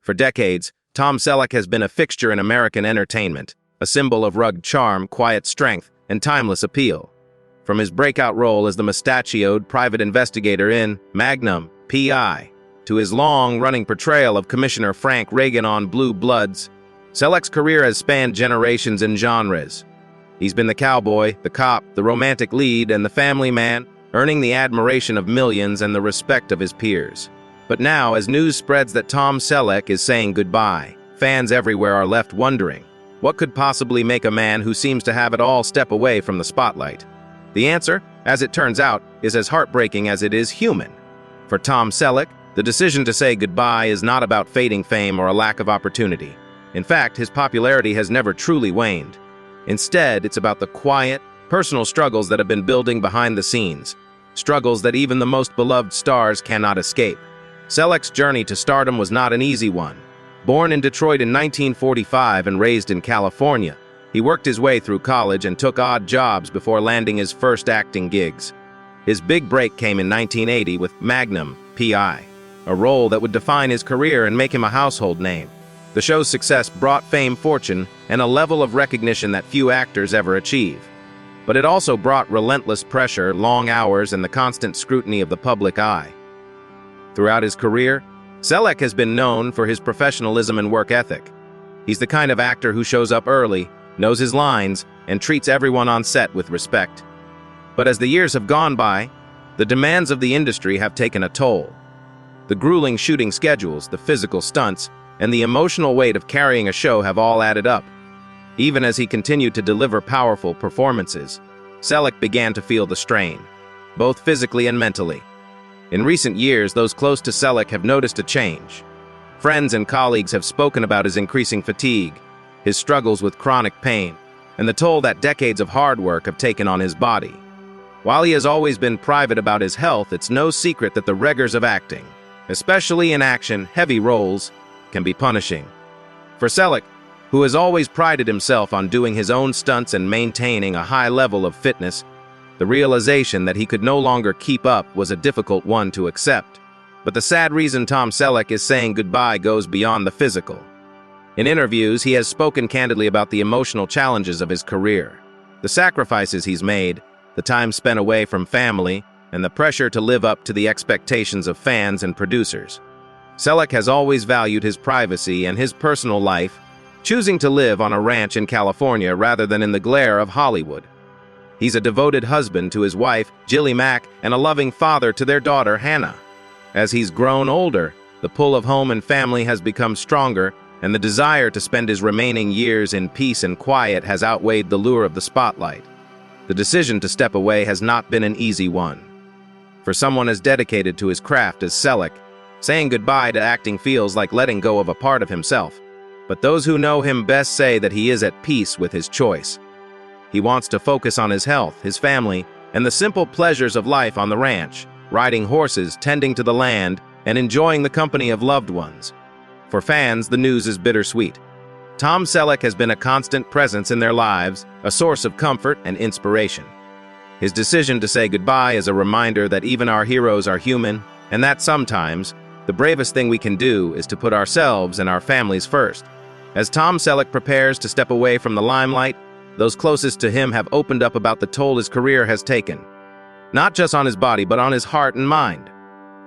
For decades, Tom Selleck has been a fixture in American entertainment, a symbol of rugged charm, quiet strength, and timeless appeal. From his breakout role as the mustachioed private investigator in Magnum, P.I., to his long-running portrayal of Commissioner Frank Reagan on Blue Bloods, Selleck's career has spanned generations and genres. He's been the cowboy, the cop, the romantic lead, and the family man, earning the admiration of millions and the respect of his peers. But now, as news spreads that Tom Selleck is saying goodbye, fans everywhere are left wondering, what could possibly make a man who seems to have it all step away from the spotlight? The answer, as it turns out, is as heartbreaking as it is human. For Tom Selleck, the decision to say goodbye is not about fading fame or a lack of opportunity. In fact, his popularity has never truly waned. Instead, it's about the quiet, personal struggles that have been building behind the scenes, struggles that even the most beloved stars cannot escape. Selleck's journey to stardom was not an easy one. Born in Detroit in 1945 and raised in California, he worked his way through college and took odd jobs before landing his first acting gigs. His big break came in 1980 with Magnum, P.I., a role that would define his career and make him a household name. The show's success brought fame, fortune, and a level of recognition that few actors ever achieve. But it also brought relentless pressure, long hours, and the constant scrutiny of the public eye. Throughout his career, Selleck has been known for his professionalism and work ethic. He's the kind of actor who shows up early, knows his lines, and treats everyone on set with respect. But as the years have gone by, the demands of the industry have taken a toll. The grueling shooting schedules, the physical stunts, and the emotional weight of carrying a show have all added up. Even as he continued to deliver powerful performances, Selleck began to feel the strain, both physically and mentally. In recent years, those close to Selleck have noticed a change. Friends and colleagues have spoken about his increasing fatigue, his struggles with chronic pain, and the toll that decades of hard work have taken on his body. While he has always been private about his health, it's no secret that the rigors of acting, especially in action-heavy roles, can be punishing. For Selleck, who has always prided himself on doing his own stunts and maintaining a high level of fitness, the realization that he could no longer keep up was a difficult one to accept. But the sad reason Tom Selleck is saying goodbye goes beyond the physical. In interviews, he has spoken candidly about the emotional challenges of his career, the sacrifices he's made, the time spent away from family, and the pressure to live up to the expectations of fans and producers. Selleck has always valued his privacy and his personal life, choosing to live on a ranch in California rather than in the glare of Hollywood. He's a devoted husband to his wife, Jilly Mack, and a loving father to their daughter, Hannah. As he's grown older, the pull of home and family has become stronger, and the desire to spend his remaining years in peace and quiet has outweighed the lure of the spotlight. The decision to step away has not been an easy one. For someone as dedicated to his craft as Selleck, saying goodbye to acting feels like letting go of a part of himself. But those who know him best say that he is at peace with his choice. He wants to focus on his health, his family, and the simple pleasures of life on the ranch, riding horses, tending to the land, and enjoying the company of loved ones. For fans, the news is bittersweet. Tom Selleck has been a constant presence in their lives, a source of comfort and inspiration. His decision to say goodbye is a reminder that even our heroes are human, and that sometimes, the bravest thing we can do is to put ourselves and our families first. As Tom Selleck prepares to step away from the limelight, those closest to him have opened up about the toll his career has taken. Not just on his body, but on his heart and mind.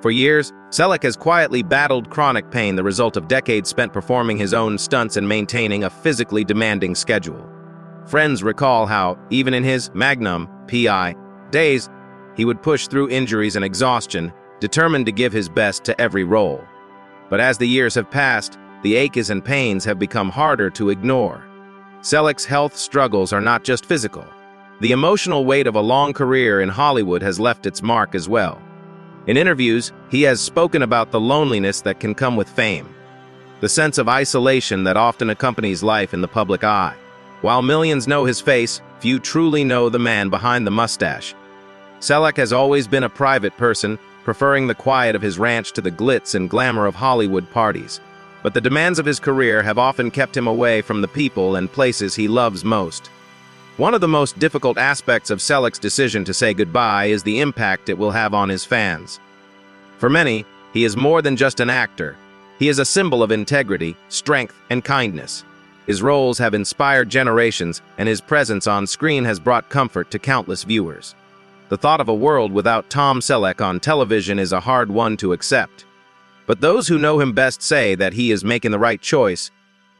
For years, Selleck has quietly battled chronic pain, the result of decades spent performing his own stunts and maintaining a physically demanding schedule. Friends recall how, even in his Magnum, P.I. days, he would push through injuries and exhaustion, determined to give his best to every role. But as the years have passed, the aches and pains have become harder to ignore. Selleck's health struggles are not just physical. The emotional weight of a long career in Hollywood has left its mark as well. In interviews, he has spoken about the loneliness that can come with fame, the sense of isolation that often accompanies life in the public eye. While millions know his face, few truly know the man behind the mustache. Selleck has always been a private person, preferring the quiet of his ranch to the glitz and glamour of Hollywood parties. But the demands of his career have often kept him away from the people and places he loves most. One of the most difficult aspects of Selleck's decision to say goodbye is the impact it will have on his fans. For many, he is more than just an actor. He is a symbol of integrity, strength, and kindness. His roles have inspired generations, and his presence on screen has brought comfort to countless viewers. The thought of a world without Tom Selleck on television is a hard one to accept. But those who know him best say that he is making the right choice,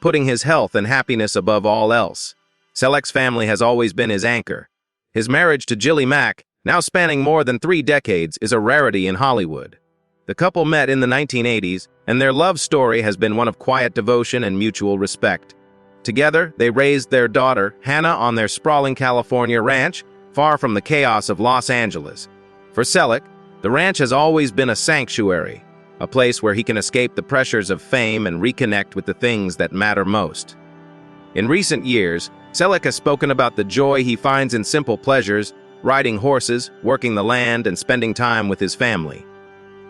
putting his health and happiness above all else. Selleck's family has always been his anchor. His marriage to Jilly Mack, now spanning more than 3 decades, is a rarity in Hollywood. The couple met in the 1980s, and their love story has been one of quiet devotion and mutual respect. Together, they raised their daughter, Hannah, on their sprawling California ranch, far from the chaos of Los Angeles. For Selleck, the ranch has always been a sanctuary, a place where he can escape the pressures of fame and reconnect with the things that matter most. In recent years, Selleck has spoken about the joy he finds in simple pleasures, riding horses, working the land, and spending time with his family.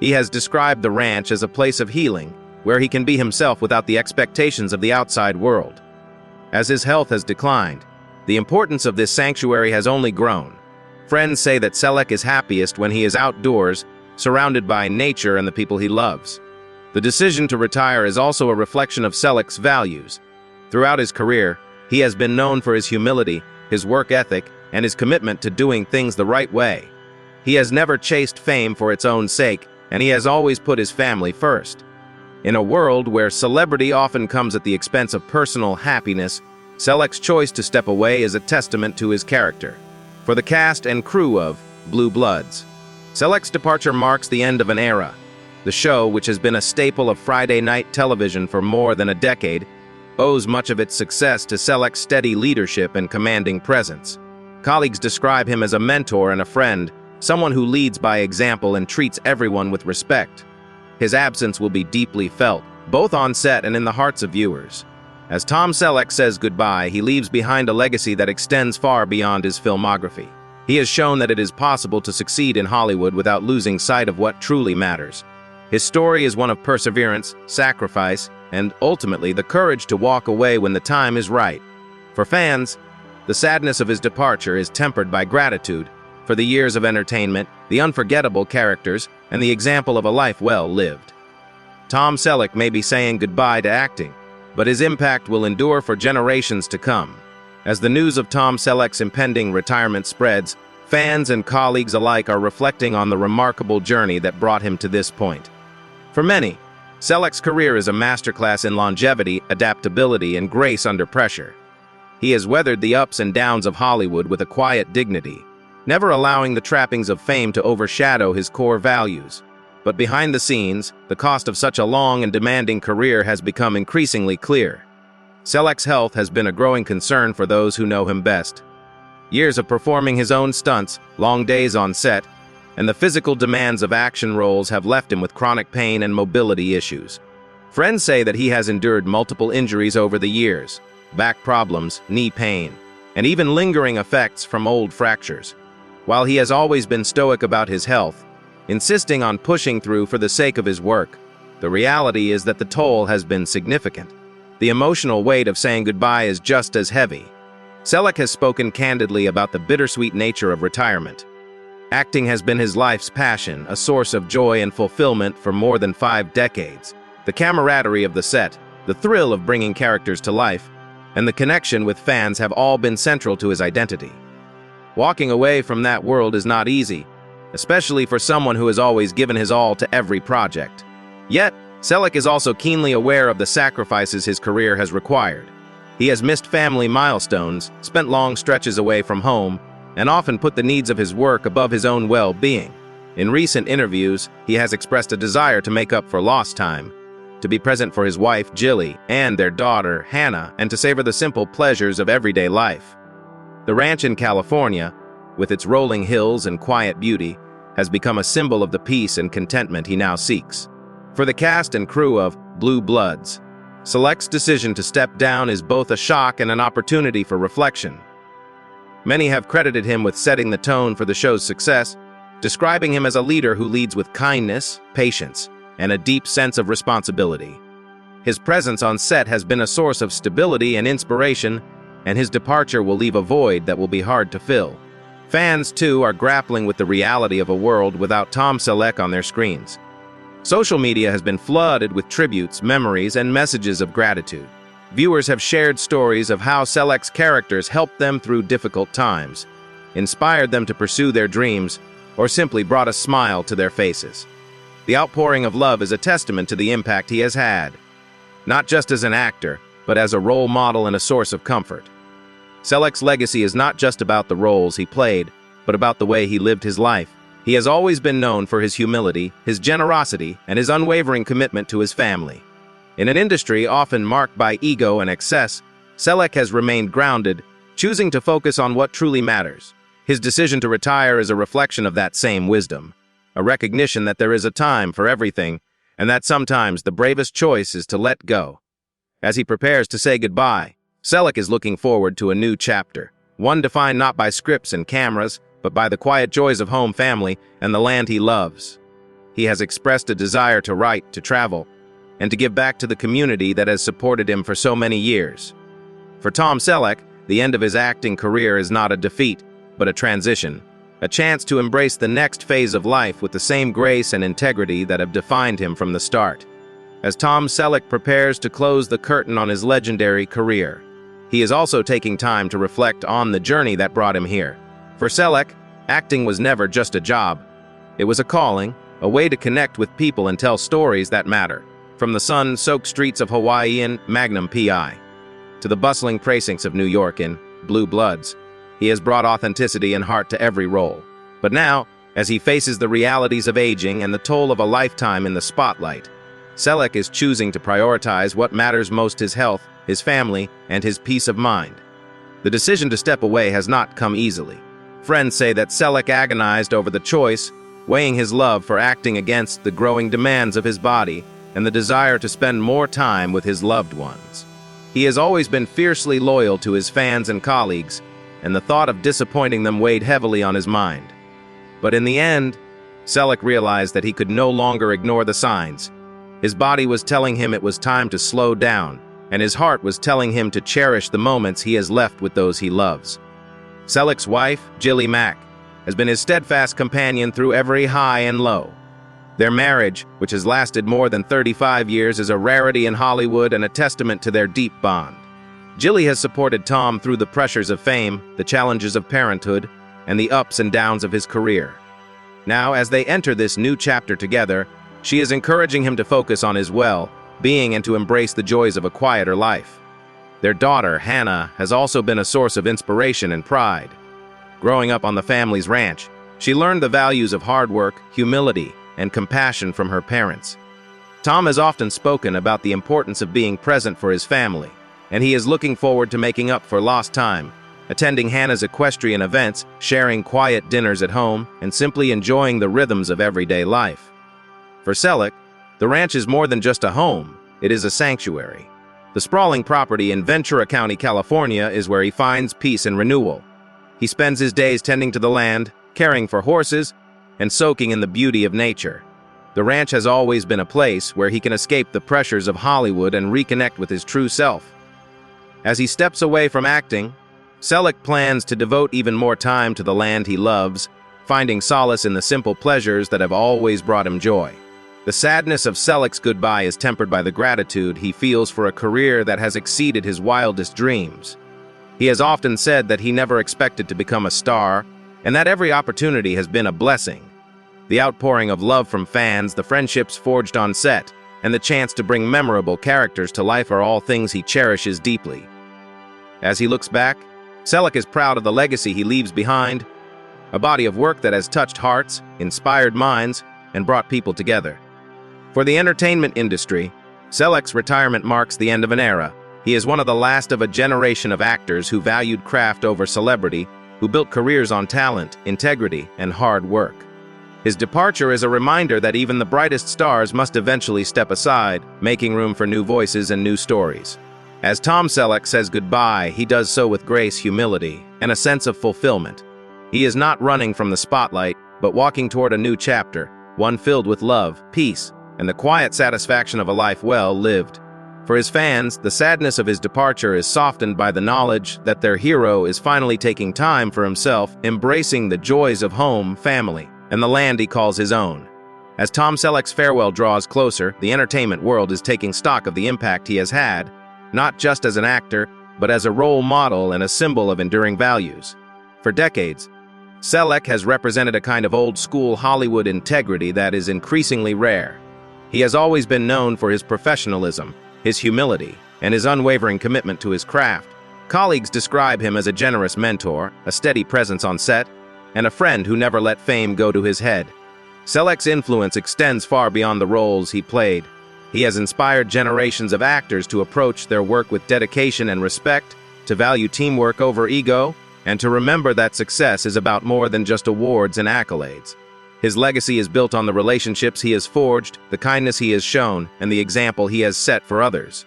He has described the ranch as a place of healing, where he can be himself without the expectations of the outside world. As his health has declined, the importance of this sanctuary has only grown. Friends say that Selleck is happiest when he is outdoors, surrounded by nature and the people he loves. The decision to retire is also a reflection of Selleck's values. Throughout his career, he has been known for his humility, his work ethic, and his commitment to doing things the right way. He has never chased fame for its own sake, and he has always put his family first. In a world where celebrity often comes at the expense of personal happiness, Selleck's choice to step away is a testament to his character. For the cast and crew of Blue Bloods, Selleck's departure marks the end of an era. The show, which has been a staple of Friday night television for more than a decade, owes much of its success to Selleck's steady leadership and commanding presence. Colleagues describe him as a mentor and a friend, someone who leads by example and treats everyone with respect. His absence will be deeply felt, both on set and in the hearts of viewers. As Tom Selleck says goodbye, he leaves behind a legacy that extends far beyond his filmography. He has shown that it is possible to succeed in Hollywood without losing sight of what truly matters. His story is one of perseverance, sacrifice, and ultimately the courage to walk away when the time is right. For fans, the sadness of his departure is tempered by gratitude for the years of entertainment, the unforgettable characters, and the example of a life well lived. Tom Selleck may be saying goodbye to acting, but his impact will endure for generations to come. As the news of Tom Selleck's impending retirement spreads, fans and colleagues alike are reflecting on the remarkable journey that brought him to this point. For many, Selleck's career is a masterclass in longevity, adaptability, and grace under pressure. He has weathered the ups and downs of Hollywood with a quiet dignity, never allowing the trappings of fame to overshadow his core values. But behind the scenes, the cost of such a long and demanding career has become increasingly clear. Selleck's health has been a growing concern for those who know him best. Years of performing his own stunts, long days on set, and the physical demands of action roles have left him with chronic pain and mobility issues. Friends say that he has endured multiple injuries over the years, back problems, knee pain, and even lingering effects from old fractures. While he has always been stoic about his health, insisting on pushing through for the sake of his work, the reality is that the toll has been significant. The emotional weight of saying goodbye is just as heavy. Selleck has spoken candidly about the bittersweet nature of retirement. Acting has been his life's passion, a source of joy and fulfillment for more than 5 decades. The camaraderie of the set, the thrill of bringing characters to life, and the connection with fans have all been central to his identity. Walking away from that world is not easy, especially for someone who has always given his all to every project. Yet, Selleck is also keenly aware of the sacrifices his career has required. He has missed family milestones, spent long stretches away from home, and often put the needs of his work above his own well-being. In recent interviews, he has expressed a desire to make up for lost time, to be present for his wife, Jilly, and their daughter, Hannah, and to savor the simple pleasures of everyday life. The ranch in California, with its rolling hills and quiet beauty, has become a symbol of the peace and contentment he now seeks. For the cast and crew of Blue Bloods, Selleck's decision to step down is both a shock and an opportunity for reflection. Many have credited him with setting the tone for the show's success, describing him as a leader who leads with kindness, patience, and a deep sense of responsibility. His presence on set has been a source of stability and inspiration, and his departure will leave a void that will be hard to fill. Fans, too, are grappling with the reality of a world without Tom Selleck on their screens. Social media has been flooded with tributes, memories, and messages of gratitude. Viewers have shared stories of how Selleck's characters helped them through difficult times, inspired them to pursue their dreams, or simply brought a smile to their faces. The outpouring of love is a testament to the impact he has had, not just as an actor, but as a role model and a source of comfort. Selleck's legacy is not just about the roles he played, but about the way he lived his life. He has always been known for his humility, his generosity, and his unwavering commitment to his family. In an industry often marked by ego and excess, Selleck has remained grounded, choosing to focus on what truly matters. His decision to retire is a reflection of that same wisdom, a recognition that there is a time for everything, and that sometimes the bravest choice is to let go. As he prepares to say goodbye, Selleck is looking forward to a new chapter, one defined not by scripts and cameras, but by the quiet joys of home, family, and the land he loves. He has expressed a desire to write, to travel, and to give back to the community that has supported him for so many years. For Tom Selleck, the end of his acting career is not a defeat, but a transition, a chance to embrace the next phase of life with the same grace and integrity that have defined him from the start. As Tom Selleck prepares to close the curtain on his legendary career, he is also taking time to reflect on the journey that brought him here. For Selleck, acting was never just a job. It was a calling, a way to connect with people and tell stories that matter. From the sun-soaked streets of Hawaii in Magnum P.I. to the bustling precincts of New York in Blue Bloods, he has brought authenticity and heart to every role. But now, as he faces the realities of aging and the toll of a lifetime in the spotlight, Selleck is choosing to prioritize what matters most: his health, his family, and his peace of mind. The decision to step away has not come easily. Friends say that Selleck agonized over the choice, weighing his love for acting against the growing demands of his body and the desire to spend more time with his loved ones. He has always been fiercely loyal to his fans and colleagues, and the thought of disappointing them weighed heavily on his mind. But in the end, Selleck realized that he could no longer ignore the signs. His body was telling him it was time to slow down, and his heart was telling him to cherish the moments he has left with those he loves. Selleck's wife, Jilly Mack, has been his steadfast companion through every high and low. Their marriage, which has lasted more than 35 years, is a rarity in Hollywood and a testament to their deep bond. Jilly has supported Tom through the pressures of fame, the challenges of parenthood, and the ups and downs of his career. Now, as they enter this new chapter together, she is encouraging him to focus on his well-being and to embrace the joys of a quieter life. Their daughter, Hannah, has also been a source of inspiration and pride. Growing up on the family's ranch, she learned the values of hard work, humility, and compassion from her parents. Tom has often spoken about the importance of being present for his family, and he is looking forward to making up for lost time, attending Hannah's equestrian events, sharing quiet dinners at home, and simply enjoying the rhythms of everyday life. For Selleck, the ranch is more than just a home, it is a sanctuary. The sprawling property in Ventura County, California, is where he finds peace and renewal. He spends his days tending to the land, caring for horses, and soaking in the beauty of nature. The ranch has always been a place where he can escape the pressures of Hollywood and reconnect with his true self. As he steps away from acting, Selleck plans to devote even more time to the land he loves, finding solace in the simple pleasures that have always brought him joy. The sadness of Selleck's goodbye is tempered by the gratitude he feels for a career that has exceeded his wildest dreams. He has often said that he never expected to become a star, and that every opportunity has been a blessing. The outpouring of love from fans, the friendships forged on set, and the chance to bring memorable characters to life are all things he cherishes deeply. As he looks back, Selleck is proud of the legacy he leaves behind, a body of work that has touched hearts, inspired minds, and brought people together. For the entertainment industry, Selleck's retirement marks the end of an era. He is one of the last of a generation of actors who valued craft over celebrity, who built careers on talent, integrity, and hard work. His departure is a reminder that even the brightest stars must eventually step aside, making room for new voices and new stories. As Tom Selleck says goodbye, he does so with grace, humility, and a sense of fulfillment. He is not running from the spotlight, but walking toward a new chapter, one filled with love, peace, and the quiet satisfaction of a life well lived. For his fans, the sadness of his departure is softened by the knowledge that their hero is finally taking time for himself, embracing the joys of home, family, and the land he calls his own. As Tom Selleck's farewell draws closer, the entertainment world is taking stock of the impact he has had, not just as an actor, but as a role model and a symbol of enduring values. For decades, Selleck has represented a kind of old-school Hollywood integrity that is increasingly rare. He has always been known for his professionalism, his humility, and his unwavering commitment to his craft. Colleagues describe him as a generous mentor, a steady presence on set, and a friend who never let fame go to his head. Selleck's influence extends far beyond the roles he played. He has inspired generations of actors to approach their work with dedication and respect, to value teamwork over ego, and to remember that success is about more than just awards and accolades. His legacy is built on the relationships he has forged, the kindness he has shown, and the example he has set for others.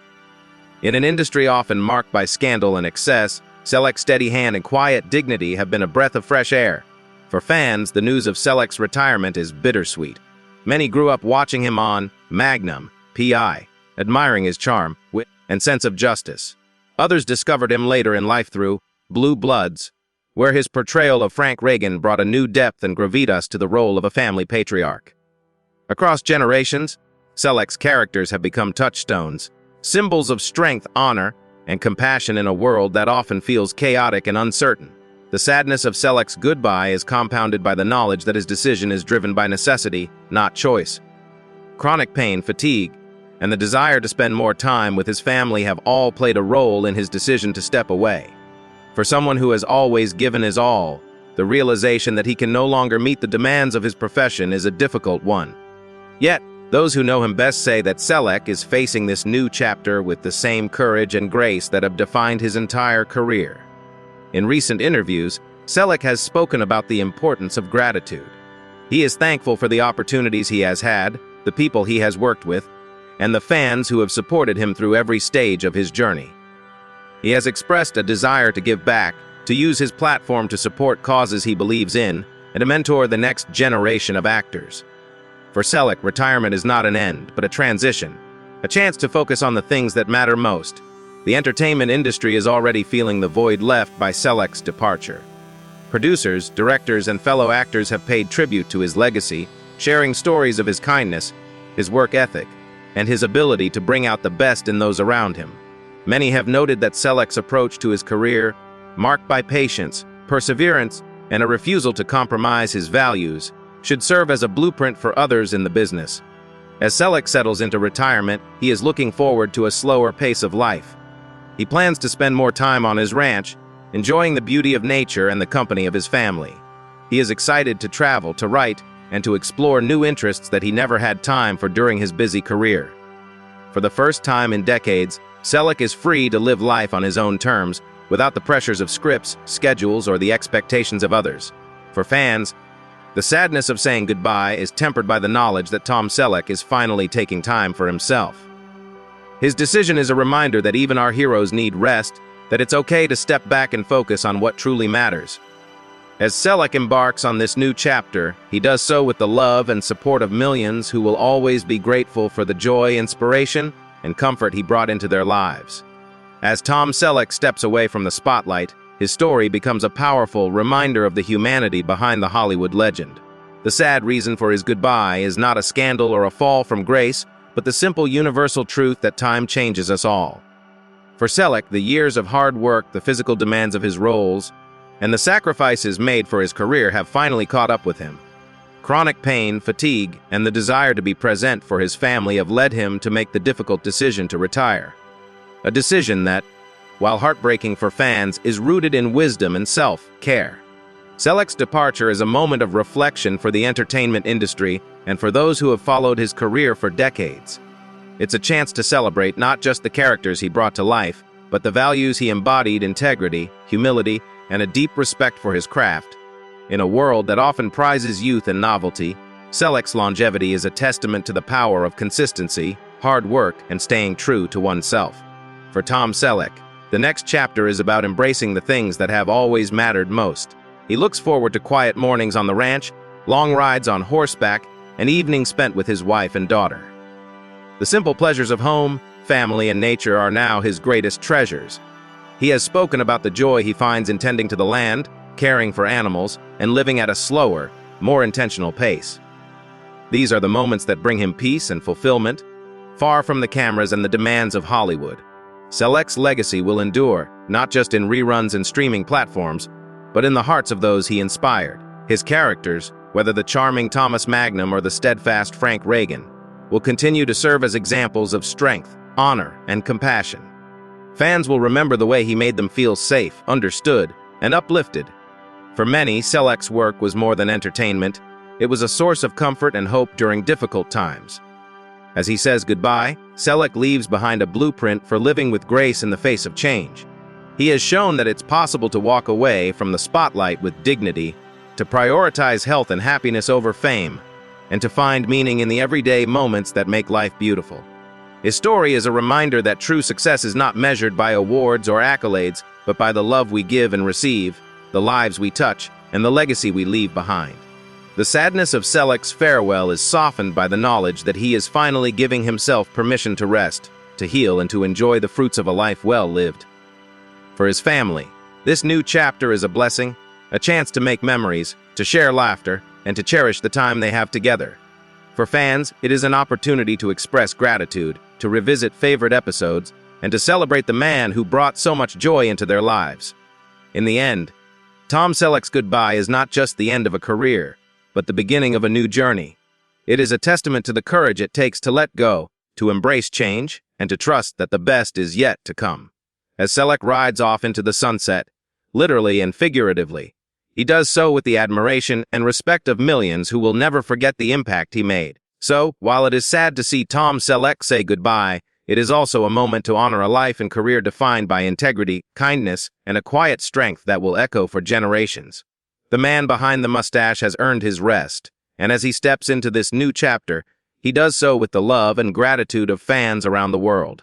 In an industry often marked by scandal and excess, Selleck's steady hand and quiet dignity have been a breath of fresh air. For fans, the news of Selleck's retirement is bittersweet. Many grew up watching him on Magnum, P.I., admiring his charm, wit, and sense of justice. Others discovered him later in life through Blue Bloods, where his portrayal of Frank Reagan brought a new depth and gravitas to the role of a family patriarch. Across generations, Selleck's characters have become touchstones, symbols of strength, honor, and compassion in a world that often feels chaotic and uncertain. The sadness of Selleck's goodbye is compounded by the knowledge that his decision is driven by necessity, not choice. Chronic pain, fatigue, and the desire to spend more time with his family have all played a role in his decision to step away. For someone who has always given his all, the realization that he can no longer meet the demands of his profession is a difficult one. Yet, those who know him best say that Selleck is facing this new chapter with the same courage and grace that have defined his entire career. In recent interviews, Selleck has spoken about the importance of gratitude. He is thankful for the opportunities he has had, the people he has worked with, and the fans who have supported him through every stage of his journey. He has expressed a desire to give back, to use his platform to support causes he believes in, and to mentor the next generation of actors. For Selleck, retirement is not an end, but a transition, a chance to focus on the things that matter most. The entertainment industry is already feeling the void left by Selleck's departure. Producers, directors, and fellow actors have paid tribute to his legacy, sharing stories of his kindness, his work ethic, and his ability to bring out the best in those around him. Many have noted that Selleck's approach to his career, marked by patience, perseverance, and a refusal to compromise his values, should serve as a blueprint for others in the business. As Selleck settles into retirement, he is looking forward to a slower pace of life. He plans to spend more time on his ranch, enjoying the beauty of nature and the company of his family. He is excited to travel, to write, and to explore new interests that he never had time for during his busy career. For the first time in decades, Selleck is free to live life on his own terms, without the pressures of scripts, schedules, or the expectations of others. For fans, the sadness of saying goodbye is tempered by the knowledge that Tom Selleck is finally taking time for himself. His decision is a reminder that even our heroes need rest, that it's okay to step back and focus on what truly matters. As Selleck embarks on this new chapter, he does so with the love and support of millions who will always be grateful for the joy, inspiration, and comfort he brought into their lives. As Tom Selleck steps away from the spotlight, his story becomes a powerful reminder of the humanity behind the Hollywood legend. The sad reason for his goodbye is not a scandal or a fall from grace, but the simple universal truth that time changes us all. For Selleck, the years of hard work, the physical demands of his roles, and the sacrifices made for his career have finally caught up with him. Chronic pain, fatigue, and the desire to be present for his family have led him to make the difficult decision to retire. A decision that, while heartbreaking for fans, is rooted in wisdom and self-care. Selleck's departure is a moment of reflection for the entertainment industry and for those who have followed his career for decades. It's a chance to celebrate not just the characters he brought to life, but the values he embodied: integrity, humility, and a deep respect for his craft. In a world that often prizes youth and novelty, Selleck's longevity is a testament to the power of consistency, hard work, and staying true to oneself. For Tom Selleck, the next chapter is about embracing the things that have always mattered most. He looks forward to quiet mornings on the ranch, long rides on horseback, and evenings spent with his wife and daughter. The simple pleasures of home, family, and nature are now his greatest treasures. He has spoken about the joy he finds in tending to the land, caring for animals, and living at a slower, more intentional pace. These are the moments that bring him peace and fulfillment, far from the cameras and the demands of Hollywood. Selleck's legacy will endure, not just in reruns and streaming platforms, but in the hearts of those he inspired. His characters, whether the charming Thomas Magnum or the steadfast Frank Reagan, will continue to serve as examples of strength, honor, and compassion. Fans will remember the way he made them feel safe, understood, and uplifted. For many, Selleck's work was more than entertainment. It was a source of comfort and hope during difficult times. As he says goodbye, Selleck leaves behind a blueprint for living with grace in the face of change. He has shown that it's possible to walk away from the spotlight with dignity, to prioritize health and happiness over fame, and to find meaning in the everyday moments that make life beautiful. His story is a reminder that true success is not measured by awards or accolades, but by the love we give and receive, the lives we touch, and the legacy we leave behind. The sadness of Selleck's farewell is softened by the knowledge that he is finally giving himself permission to rest, to heal, and to enjoy the fruits of a life well lived. For his family, this new chapter is a blessing, a chance to make memories, to share laughter, and to cherish the time they have together. For fans, it is an opportunity to express gratitude, to revisit favorite episodes, and to celebrate the man who brought so much joy into their lives. In the end, Tom Selleck's goodbye is not just the end of a career, but the beginning of a new journey. It is a testament to the courage it takes to let go, to embrace change, and to trust that the best is yet to come. As Selleck rides off into the sunset, literally and figuratively, he does so with the admiration and respect of millions who will never forget the impact he made. So, while it is sad to see Tom Selleck say goodbye, it is also a moment to honor a life and career defined by integrity, kindness, and a quiet strength that will echo for generations. The man behind the mustache has earned his rest, and as he steps into this new chapter, he does so with the love and gratitude of fans around the world.